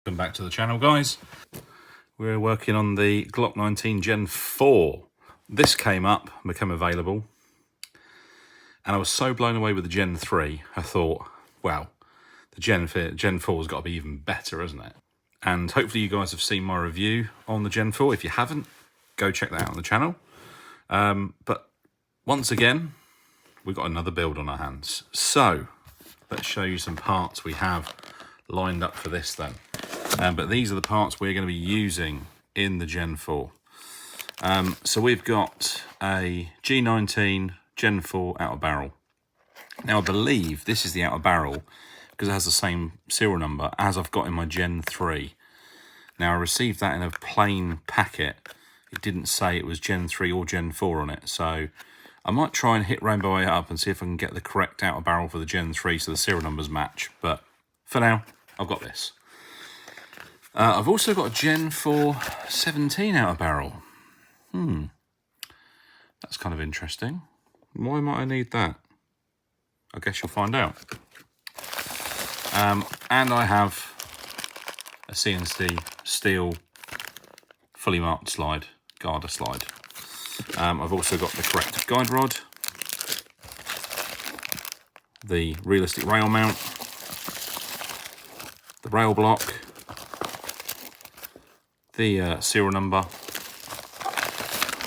Welcome back to the channel, guys. We're working on the Glock 19 Gen 4. This came up, became available, and I was so blown away with the Gen 3, I thought, wow, the Gen 4's got to be even better, hasn't it? And hopefully you guys have seen my review on the Gen 4. If you haven't, go check that out on the channel. But once again, we've got another build on our hands. So let's show you some parts we have lined up for this then. But these are the parts we're going to be using in the Gen 4. So we've got a G19 Gen 4 outer barrel. Now I believe this is the outer barrel because it has the same serial number as I've got in my Gen 3. Now I received that in a plain packet. It didn't say it was Gen 3 or Gen 4 on it. So I might try and hit Rainbow it up and see if I can get the correct outer barrel for the Gen 3 so the serial numbers match. But for now, I've got this. I've also got a Gen 4 17 outer barrel. That's kind of interesting. Why might I need that? I guess you'll find out. And I have a CNC steel fully marked slide, garter slide. I've also got the correct guide rod, the realistic rail mount, the rail block, the serial number,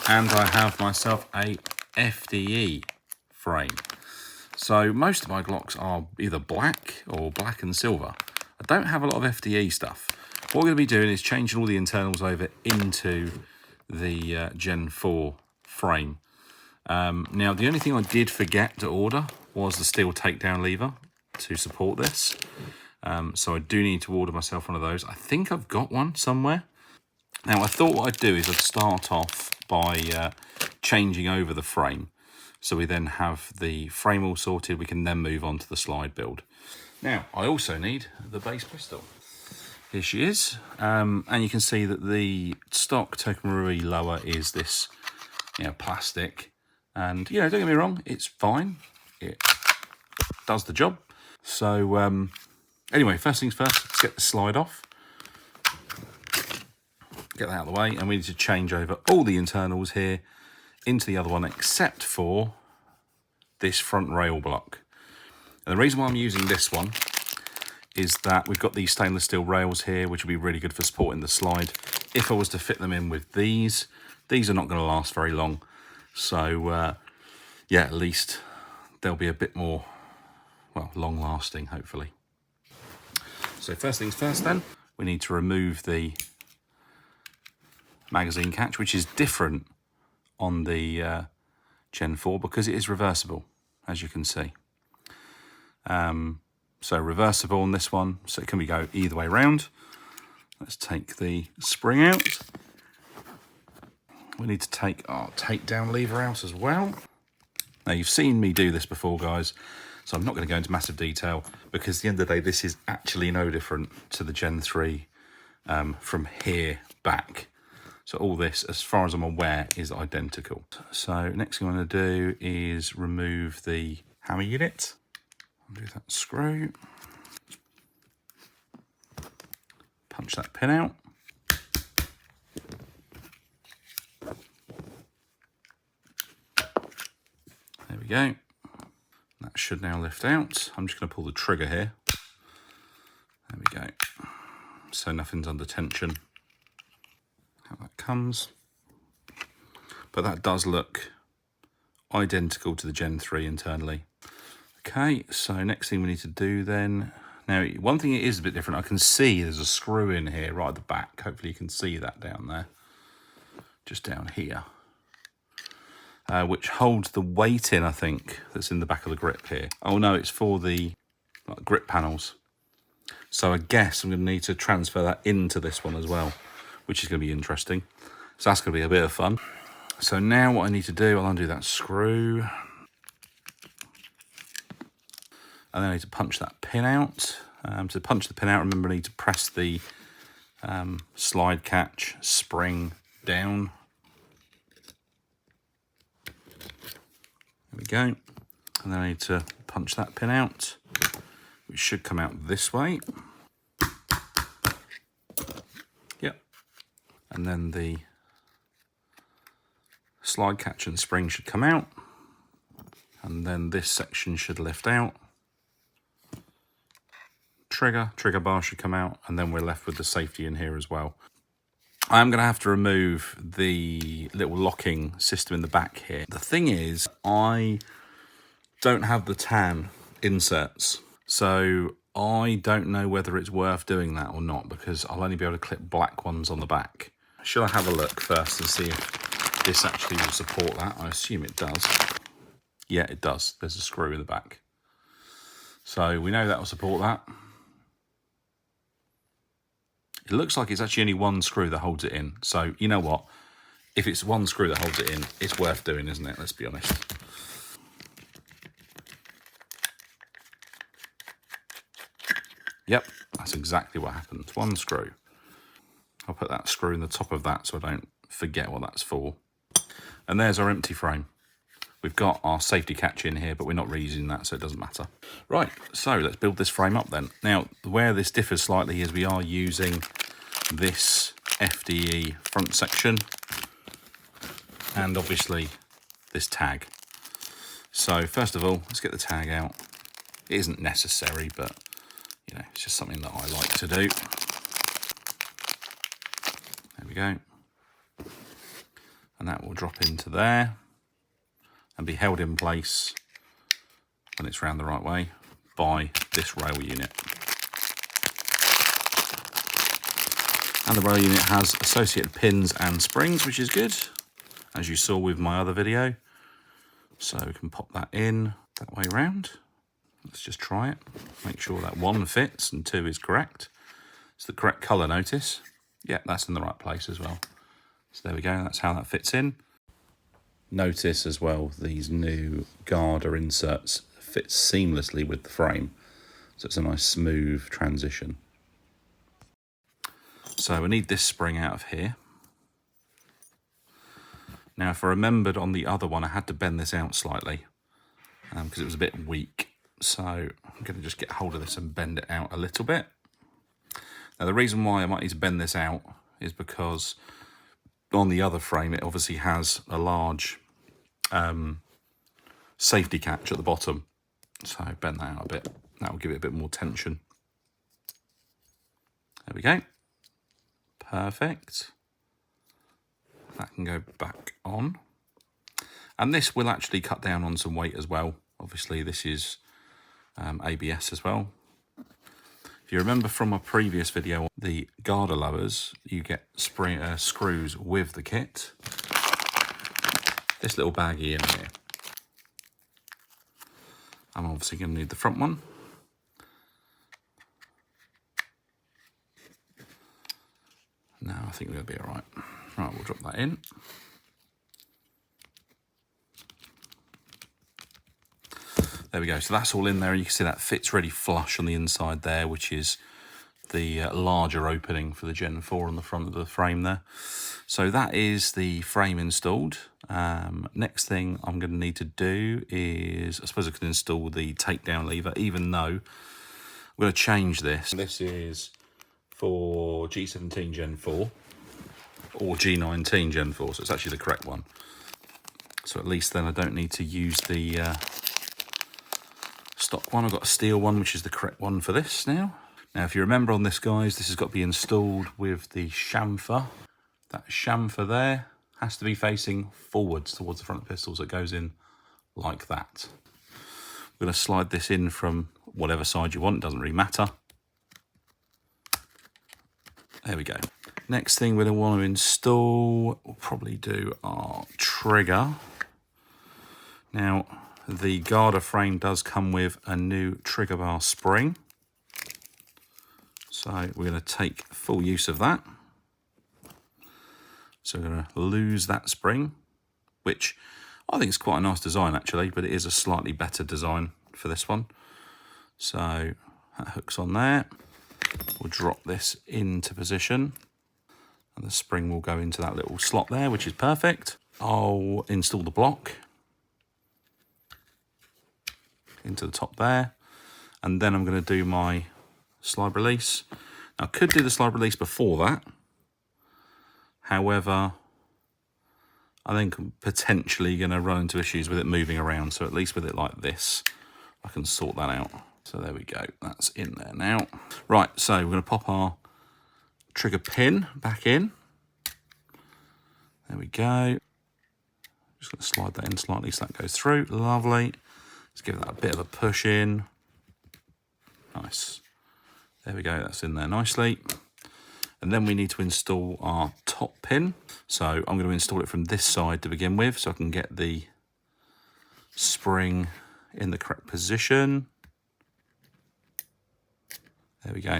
and I have myself a FDE frame. So most of my Glocks are either black or black and silver. I don't have a lot of FDE stuff. What we're going to be doing is changing all the internals over into the Gen 4 frame. Now the only thing I did forget to order was the steel takedown lever to support this. So I do need to order myself one of those. I think I've got one somewhere. Now I thought what I'd do is I'd start off by changing over the frame. So we then have the frame all sorted. We can then move on to the slide build. Now I also need the base pistol. Here she is. And you can see that the stock Marui lower is this, plastic. And, don't get me wrong, it's fine. It does the job. So anyway, first things first, let's get the slide off. Get that out of the way, and we need to change over all the internals here into the other one except for this front rail block. And the reason why I'm using this one is that we've got these stainless steel rails here, which will be really good for supporting the slide. If I was to fit them in with these are not going to last very long. So yeah, at least they'll be a bit more, well, long lasting, hopefully. So first things first then, we need to remove the magazine catch, which is different on the Gen 4 because it is reversible, as you can see. So reversible on this one, so it can go either way around. Let's take the spring out. We need to take our takedown lever out as well. Now you've seen me do this before, guys, so I'm not going to go into massive detail because at the end of the day, this is actually no different to the Gen 3 from here back. So all this, as far as I'm aware, is identical. So next thing I'm going to do is remove the hammer unit. Undo that screw. Punch that pin out. There we go. That should now lift out. I'm just going to pull the trigger here. There we go. So nothing's under tension. How that comes. But that does look identical to the Gen 3 internally. Okay, so next thing we need to do then, now one thing it is a bit different, I can see there's a screw in here right at the back. Hopefully you can see that down there, just down here, which holds the weight in, I think, that's in the back of the grip here. Oh no, it's for the grip panels. So I guess I'm going to need to transfer that into this one as well, which is going to be interesting. So that's going to be a bit of fun. So now what I need to do, I'll undo that screw. And then I need to punch that pin out. To punch the pin out, remember I need to press the slide catch spring down. There we go. And then I need to punch that pin out, which should come out this way. and then the slide catch and spring should come out, and then this section should lift out. Trigger bar should come out, and then we're left with the safety in here as well. I am going to have to remove the little locking system in the back here. The thing is, I don't have the tan inserts, so I don't know whether it's worth doing that or not, because I'll only be able to clip black ones on the back. Should I have a look first and see if this actually will support that? I assume it does. Yeah, it does. There's a screw in the back. So we know that will support that. It looks like it's actually only one screw that holds it in. So you know what? If it's one screw that holds it in, it's worth doing, isn't it? Let's be honest. Yep, that's exactly what happened. One screw. I'll put that screw in the top of that so I don't forget what that's for. And there's our empty frame. We've got our safety catch in here, but we're not reusing that, so it doesn't matter. Right, so let's build this frame up then. Now, where this differs slightly is we are using this FDE front section and obviously this tag. So first of all, let's get the tag out. It isn't necessary, but you know, it's just something that I like to do. There we go. And that will drop into there and be held in place when it's round the right way by this rail unit. And the rail unit has associated pins and springs, which is good, as you saw with my other video. So we can pop that in that way round. Let's just try it. Make sure that 1 fits and 2 is correct. It's the correct colour, notice. Yeah, that's in the right place as well. So there we go, that's how that fits in. Notice as well, these new garter inserts fit seamlessly with the frame. So it's a nice smooth transition. So we need this spring out of here. Now, if I remembered on the other one, I had to bend this out slightly because it was a bit weak. So I'm going to just get hold of this and bend it out a little bit. Now, the reason why I might need to bend this out is because on the other frame, it obviously has a large safety catch at the bottom. So bend that out a bit. That will give it a bit more tension. There we go. Perfect. That can go back on. And this will actually cut down on some weight as well. Obviously, this is ABS as well. If you remember from my previous video, the garter lowers, you get screws with the kit. This little baggie in here. I'm obviously going to need the front one. No, I think we're going to be all right. Right, we'll drop that in. There we go. So that's all in there. You can see that fits really flush on the inside there, which is the larger opening for the Gen 4 on the front of the frame there. So that is the frame installed. Next thing I'm going to need to do is, I suppose I can install the takedown lever, even though I'm going to change this. This is for G17 Gen 4 or G19 Gen 4, so it's actually the correct one. So at least then I don't need to use the stock one. I've got a steel one, which is the correct one for this now. Now, if you remember on this, guys, this has got to be installed with the chamfer. That chamfer there has to be facing forwards towards the front of the pistols. It goes in like that. We're going to slide this in from whatever side you want. It doesn't really matter. There we go. Next thing we're going to want to install, we'll probably do our trigger. Now, the garter frame does come with a new trigger bar spring. So we're going to take full use of that. So we're going to lose that spring, which I think is quite a nice design actually, but it is a slightly better design for this one. So that hooks on there. We'll drop this into position and the spring will go into that little slot there, which is perfect. I'll install the block into the top there, and then I'm going to do my slide release. Now, I could do the slide release before that. However, I think I'm potentially going to run into issues with it moving around. So at least with it like this, I can sort that out. So there we go. That's in there now. Right, so we're going to pop our trigger pin back in. There we go. Just going to slide that in slightly so that goes through. Lovely. Let's give that a bit of a push in. Nice. There we go. That's in there nicely. And then we need to install our top pin. So I'm going to install it from this side to begin with so I can get the spring in the correct position. There we go.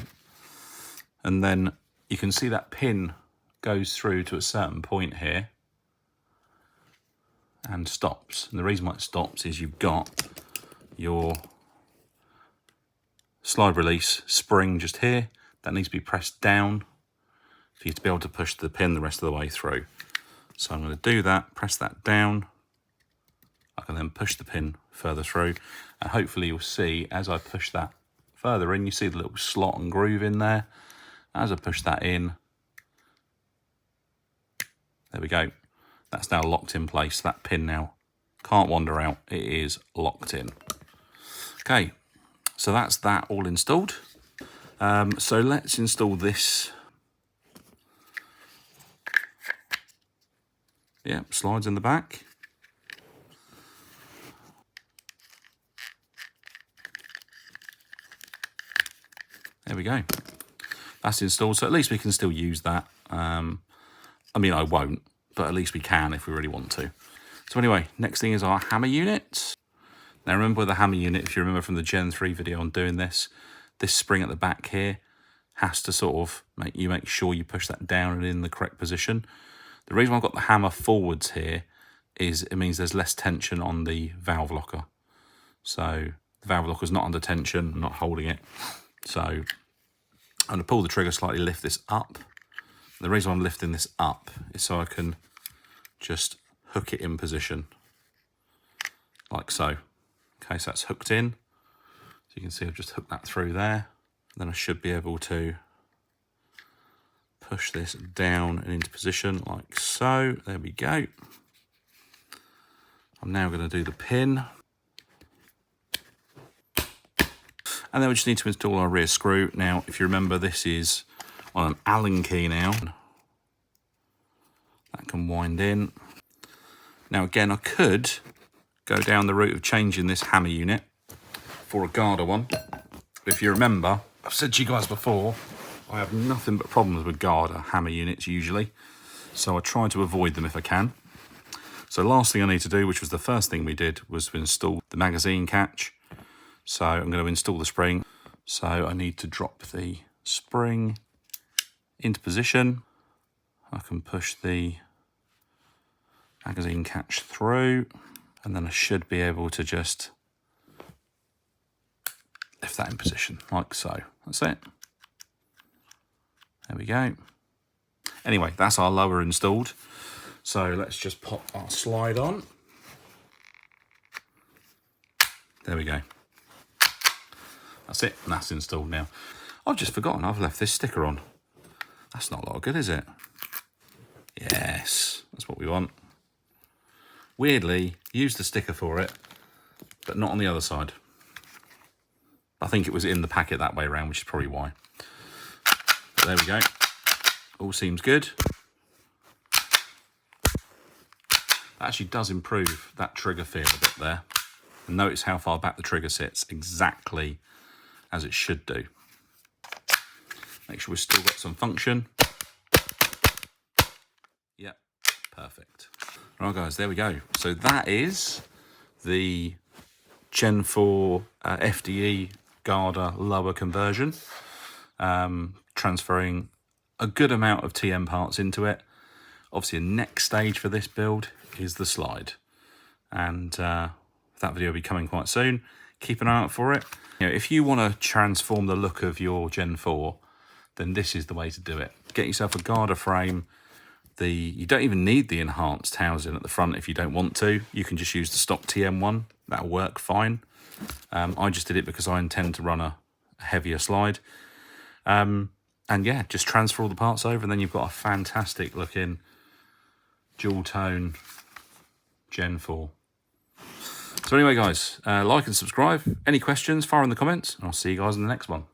And then you can see that pin goes through to a certain point here and stops. And the reason why it stops is you've got your slide release spring just here. That needs to be pressed down for you to be able to push the pin the rest of the way through. So I'm going to do that, press that down. I can then push the pin further through. And hopefully you'll see as I push that further in, you see the little slot and groove in there. As I push that in, there we go. That's now locked in place. That pin now can't wander out. It is locked in. Okay, so that's that all installed. So let's install this. Yeah, slides in the back. There we go. That's installed, so at least we can still use that. I mean, I won't, but at least we can if we really want to. So anyway, next thing is our hammer unit. Now remember with the hammer unit, if you remember from the Gen 3 video on doing this spring at the back here has to sort of make sure you push that down and in the correct position. The reason why I've got the hammer forwards here is it means there's less tension on the valve locker. So the valve locker's not under tension, I'm not holding it. So I'm going to pull the trigger slightly, lift this up. The reason I'm lifting this up is so I can just hook it in position, like so. Okay, so that's hooked in. So you can see I've just hooked that through there. Then I should be able to push this down and into position like so. There we go. I'm now going to do the pin. And then we just need to install our rear screw. Now, if you remember, this is on an Allen key now. That can wind in. Now, again, I could go down the route of changing this hammer unit for a Garda one. But if you remember, I've said to you guys before, I have nothing but problems with Garda hammer units usually. So I try to avoid them if I can. So last thing I need to do, which was the first thing we did, was to install the magazine catch. So I'm going to install the spring. So I need to drop the spring into position. I can push the magazine catch through, and then I should be able to just lift that in position like so. That's it. There we go. Anyway, that's our lower installed. So let's just pop our slide on. There we go. That's it, and that's installed now. I've just forgotten I've left this sticker on. That's not a lot of good, is it? Yes, that's what we want. Weirdly, used the sticker for it, but not on the other side. I think it was in the packet that way around, which is probably why. But there we go. All seems good. That actually does improve that trigger feel a bit there. And notice how far back the trigger sits, exactly as it should do. Make sure we've still got some function. Yep, perfect. Right guys, there we go. So that is the Gen 4 FDE Garda lower conversion. Transferring a good amount of TM parts into it. Obviously, the next stage for this build is the slide. And that video will be coming quite soon. Keep an eye out for it. You know, if you want to transform the look of your Gen 4, then this is the way to do it. Get yourself a Garda frame. You don't even need the enhanced housing at the front if you don't want to. You can just use the stock TM one. That'll work fine. I just did it because I intend to run a heavier slide. And And yeah, just transfer all the parts over, and then you've got a fantastic looking dual tone Gen 4. So anyway, guys, like and subscribe. Any questions, fire in the comments, and I'll see you guys in the next one.